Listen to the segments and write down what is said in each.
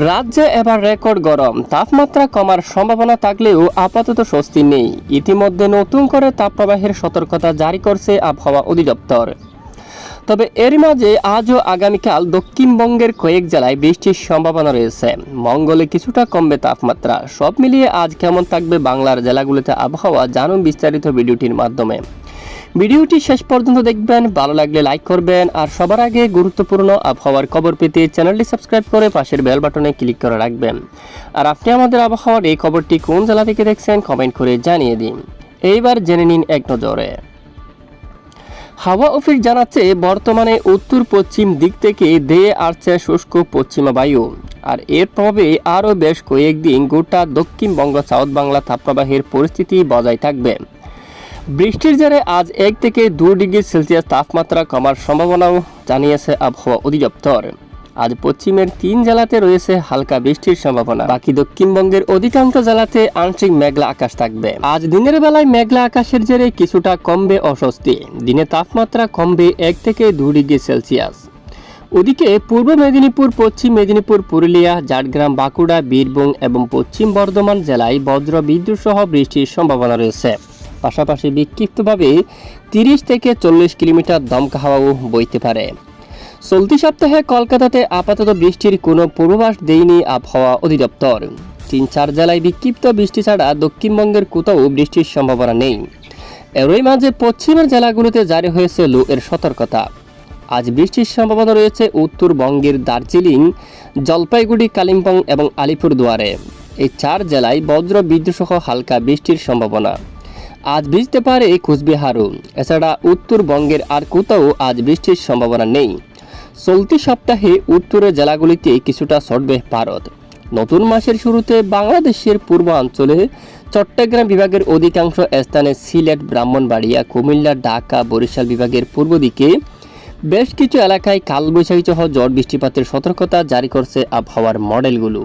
রাজ্যে এবার রেকর্ড গরম, তাপমাত্রা কমার সম্ভাবনা থাকলেও আপাতত স্বস্তি নেই। ইতিমধ্যে নতুন করে তাপপ্রবাহের সতর্কতা জারি করছে আবহাওয়া অধিদপ্তর। তবে এর মাঝে আজও আগামীকাল দক্ষিণবঙ্গের কয়েক জেলায় বৃষ্টির সম্ভাবনা রয়েছে। মঙ্গলে কিছুটা কমবে তাপমাত্রা। সব মিলিয়ে আজ কেমন থাকবে বাংলার জেলাগুলোতে আবহাওয়া, জানুন বিস্তারিত ভিডিওটির মাধ্যমে। ভিডিওটি শেষ পর্যন্ত দেখবেন, ভালো লাগলে লাইক করবেন, আর সবার আগে গুরুত্বপূর্ণ আবহাওয়ার খবর পেতে চ্যানেলটি সাবস্ক্রাইব করে পাশের বেল বাটনে ক্লিক করে রাখবেন। আর আপনি আমাদের আবহাওয়ার এই খবরটি কোন জেলা থেকে দেখছেন কমেন্ট করে জানিয়ে দিন। এইবার জেনে নিন এক নজরে। হাওয়া অফিস জানাচ্ছে বর্তমানে উত্তর পশ্চিম দিক থেকে ধেয়ে আসছে শুষ্ক পশ্চিমা বায়ু, আর এর প্রভাবে আরও বেশ কয়েকদিন গোটা দক্ষিণবঙ্গ সাউথ বাংলা তাপপ্রবাহের পরিস্থিতি বজায় থাকবে। বৃষ্টির জেরে আজ 1 থেকে 2 ডিগ্রি সেলসিয়াস তাপমাত্রা কমার সম্ভাবনাও জানিয়েছে আবহাওয়া অধিদপ্তর। আজ পশ্চিমের 3 জেলাতে রয়েছে হালকা বৃষ্টির সম্ভাবনা। বাকি দক্ষিণবঙ্গের অধিকাংশ জেলাতে আংশিক মেঘলা আকাশ থাকবে। আজ দিনের বেলায় মেঘলা আকাশের জেরে কিছুটা কমবে অস্বস্তি। দিনে তাপমাত্রা কমবে 1 থেকে 2 ডিগ্রি সেলসিয়াস। ওদিকে পূর্ব মেদিনীপুর, পশ্চিম মেদিনীপুর, পুরুলিয়া, ঝাড়গ্রাম, বাঁকুড়া, বীরভূম এবং পশ্চিম বর্ধমান জেলায় বজ্র বিদ্যুৎ সহ বৃষ্টির সম্ভাবনা রয়েছে। পাশাপাশি বিক্ষিপ্তভাবে 30 থেকে 40 কিলোমিটার দমকা হাওয়াও বইতে পারে। চলতি সপ্তাহে কলকাতাতে আপাতত বৃষ্টির কোনো পূর্বাভাস দেয়নি আবহাওয়া অধিদপ্তর। 3-4 জেলায় বিক্ষিপ্ত বৃষ্টি ছাড়া দক্ষিণবঙ্গের কোথাও বৃষ্টির সম্ভাবনা নেই। এরই মাঝে পশ্চিমের জেলাগুলোতে জারি হয়েছে লো এর সতর্কতা। আজ বৃষ্টির সম্ভাবনা রয়েছে উত্তরবঙ্গের দার্জিলিং, জলপাইগুড়ি, কালিম্পং এবং আলিপুরদুয়ারে। এই 4 জেলায় বজ্র বিদ্যুৎ সহ হালকা বৃষ্টির সম্ভাবনা। আজ ভিজতে পারে কোচবিহারও। এছাড়া উত্তরবঙ্গের আর কোথাও আজ বৃষ্টির সম্ভাবনা নেই। চলতি সপ্তাহে উত্তরের জেলাগুলিতে কিছুটা সরবে ভারত। নতুন মাসের শুরুতে বাংলাদেশের পূর্বাঞ্চলে চট্টগ্রাম বিভাগের অধিকাংশ স্থানে, সিলেট, ব্রাহ্মণবাড়িয়া, কুমিল্লা, ঢাকা, বরিশাল বিভাগের পূর্ব দিকে বেশ কিছু এলাকায় কালবৈশাখী সহ ঝড় বৃষ্টিপাতের সতর্কতা জারি করছে আবহাওয়ার মডেলগুলো।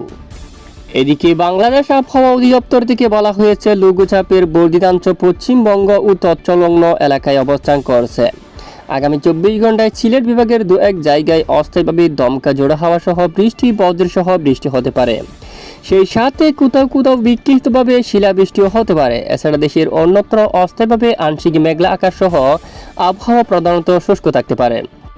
এদিকে বাংলাদেশ আবহাওয়া অধিদপ্তর থেকে বলা হয়েছে লঘুচাপের বর্ধিতাংশ পশ্চিমবঙ্গ ও তৎসংলগ্ন এলাকায় অবস্থান করছে। আগামী 24 ঘন্টায় সিলেট বিভাগের 2-1 জায়গায় অস্থায়ীভাবে দমকা জোড়া হাওয়া সহ বৃষ্টি, বজ্র সহ বৃষ্টি হতে পারে। সেই সাথে কোথাও কোথাও বিক্ষিপ্তভাবে শিলাবৃষ্টিও হতে পারে। এছাড়া দেশের অন্যত্র অস্থায়ীভাবে আংশিক মেঘলা আকাশ সহ আবহাওয়া প্রধানত শুষ্ক থাকতে পারে।